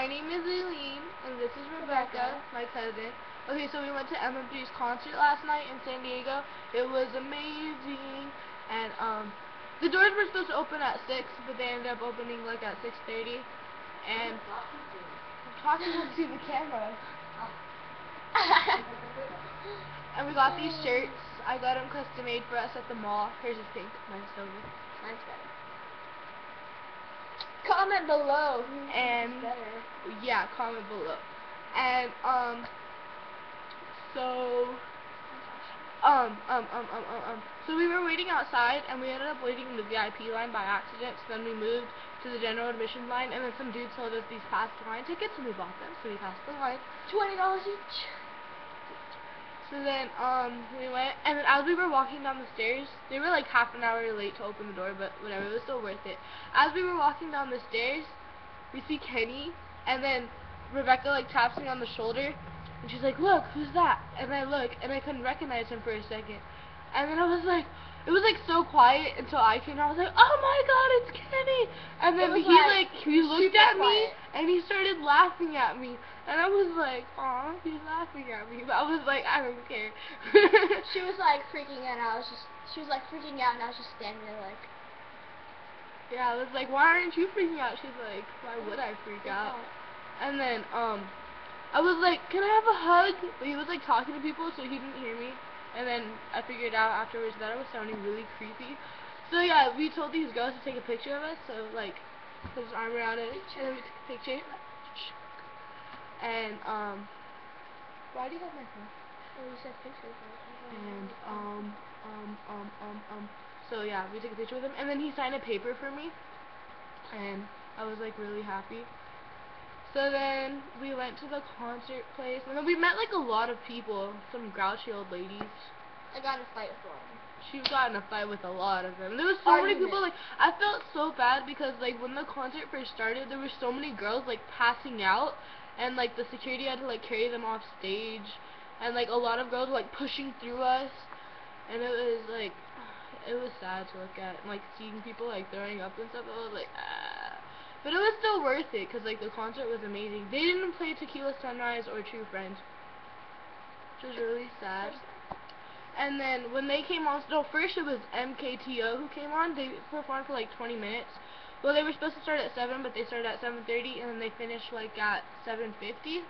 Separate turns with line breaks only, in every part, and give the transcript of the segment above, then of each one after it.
My name is Eileen, and this is Rebecca, my cousin. Okay, so we went to Emblem3's concert last night in San Diego. It was amazing, and the doors were supposed to open at 6, but they ended up opening like at 6:30. And I'm talking to the camera. And we got these shirts. I got them custom made for us at the mall. Hers is pink, mine's silver.
Mine's better. Comment below.
And
better.
Yeah, comment below. And so we were waiting outside, and we ended up waiting in the VIP line by accident. So then we moved to the general admission line, and then some dude sold us these pass the line tickets, and we bought them. So we passed the line.
$20 each.
So then we went, and then as we were walking down the stairs, they were like half an hour late to open the door, but whatever, it was still worth it. As we were walking down the stairs, we see Kenny, and then Rebecca like taps me on the shoulder, and she's like, "Look, who's that?" And I look, and I couldn't recognize him for a second. And then I was like, it was like so quiet until I came, and I was like, "Oh my God, it's Kenny!" And then he looked at me, and he started laughing at me, and I was like, "Aw, he's laughing at me," but I was like, I don't care.
She was like freaking out, and I was just standing there like.
Yeah, I was like, "Why aren't you freaking out?" She's like, "Why would I freak out?" And then I was like, "Can I have a hug?" But he was like talking to people, so he didn't hear me. And then I figured out afterwards that I was sounding really creepy. So yeah, we told these girls to take a picture of us. So like, put his arm around it, and then we took a picture. And why do you have my phone?
Oh, you said pictures.
And so yeah, we took a picture with him, and then he signed a paper for me, and I was like really happy. So then we went to the concert place, and then we met like a lot of people, some grouchy old ladies.
I got in a fight with one.
She got in a fight with a lot of them. There was so many people. Like, I felt so bad because like when the concert first started, there were so many girls like passing out, and like the security had to like carry them off stage, and like a lot of girls were like pushing through us, and it was like, it was sad to look at, and like seeing people like throwing up and stuff. I was like, ah. But it was still worth it because like the concert was amazing. They didn't play Tequila Sunrise or True Friends, which was really sad. And then when they came on, so first it was MKTO who came on. They performed for like 20 minutes. Well, they were supposed to start at 7, but they started at 7:30, and then they finished like at 7:50.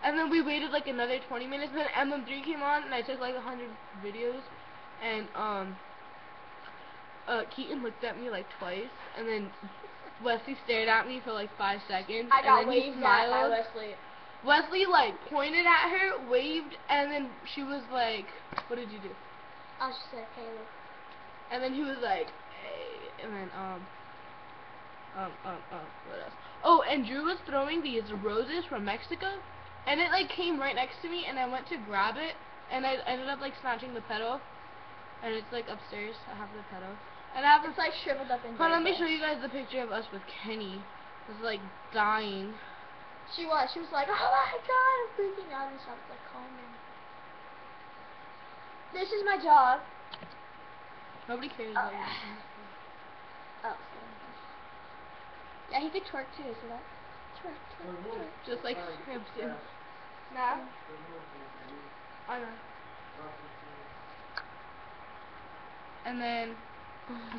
And then we waited like another 20 minutes. Then Emblem3 came on, and I took like 100 videos. And Keaton looked at me like twice, and then Wesley stared at me for like 5 seconds,
I got
and then he smiled.
by Wesley.
Wesley like pointed at her, waved, and then she was like, "What did you do?"
I just said, "Hey, look."
And then he was like, "Hey," and then what else? Oh, and Drew was throwing these roses from Mexico, and it like came right next to me, and I went to grab it, and I ended up like snatching the petal, and it's like upstairs. I have the petal. And I have
it's like shriveled up in
Hold on, let me show you guys the picture of us with Kenny. It was like dying.
She was like, "Oh my God, I'm freaking out," and stuff. Like, calm down. This is my job.
Nobody cares about you.
Oh. Yeah, he could twerk too, so that. Twerk.
Just like him too. Nah. I know. And then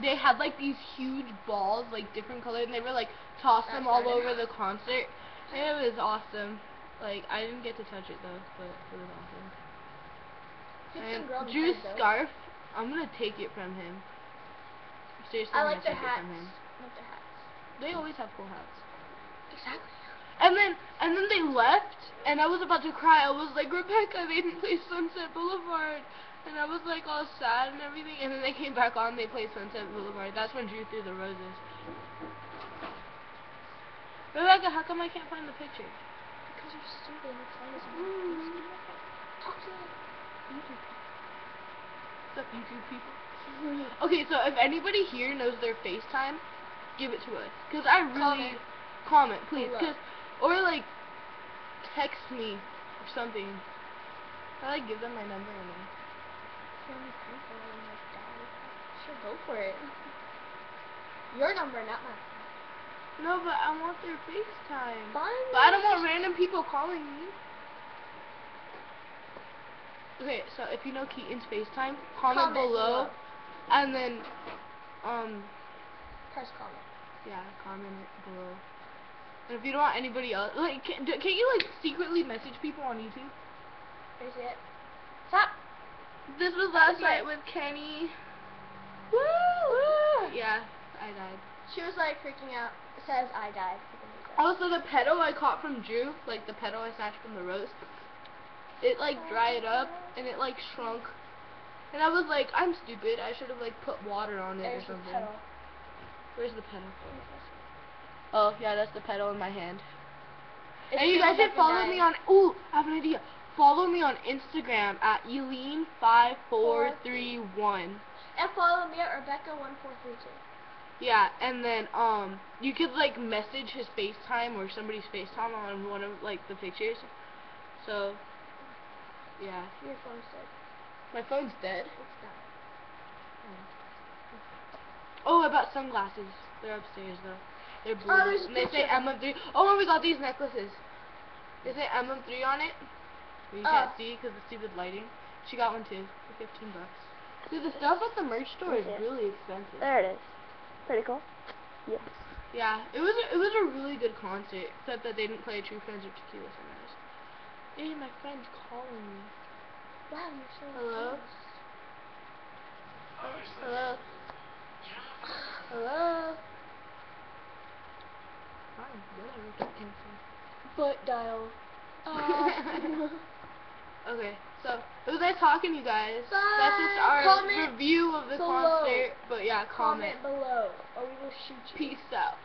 they had like these huge balls, like different colors, and they were like tossed them all over the concert. And it was awesome. Like, I didn't get to touch it though, but it was awesome. And Drew's scarf, I'm gonna take it from him. Seriously,
I
I'm
like
gonna
their
take
hats.
it from him.
I like their hats.
They always have cool hats.
Exactly.
And then they left, and I was about to cry. I was like, "Rebecca, they didn't play Sunset Boulevard." And I was like all sad and everything, and then they came back on, they played Sunset Boulevard. That's when Drew threw the roses. Rebecca, how come I can't find the picture?
Because you're stupid and it's always talk to YouTube.
What's up, YouTube people? Okay, so if anybody here knows their FaceTime, give it to us. Because I really... Comment, please. Or like, text me or something. I like give them my number and then...
Sure, go for it. Your number, not mine.
No, but I want their FaceTime.
Fine.
But I don't want random people calling me. Okay, so if you know Keaton's FaceTime, comment below. And then,
press comment.
yeah, comment it below. And if you don't want anybody else, like, can you, like, secretly message people on YouTube?
Is it? Stop.
This was last night with Kenny.
Woo!
Yeah, I died.
She was, like, freaking out. It says I died.
Also, the petal I caught from Drew, like, the petal I snatched from the roast, it, like, dried up, and it, like, shrunk. And I was like, I'm stupid. I should have, like, put water on it or something.
The petal.
Where's the petal? Oh, yeah, that's the petal in my hand.
It's
and you guys should follow me on, ooh, I have an idea. Follow me on Instagram at Eileen5431.
And follow me at Rebecca1432.
Yeah, and then, you could, like, message his FaceTime or somebody's FaceTime on one of, like, the pictures. So, yeah.
Your phone's dead.
My phone's dead?
It's done.
Oh, I bought sunglasses. They're upstairs, though. They're blue.
Oh, there's a
and they say
picture.
Emblem3. Oh, and we got these necklaces. They say Emblem3 on it. But you can't see because of stupid lighting. She got one, too, for $15. Dude, the stuff at the merch store is really expensive.
There it is. Pretty cool. Yep.
Yeah, it was a really good concert, except that they didn't play True Friends or Tequila Sunrise. Hey, my friend's calling me.
Wow, you're so
Hello?
close.
Hello? Hello? Fine, whatever, don't answer.
Foot dial.
Okay, so it was nice talking to you guys.
Bye.
That's just our
Comment
review of the
below.
concert. But yeah, comment
Below, or we will shoot you.
Peace out.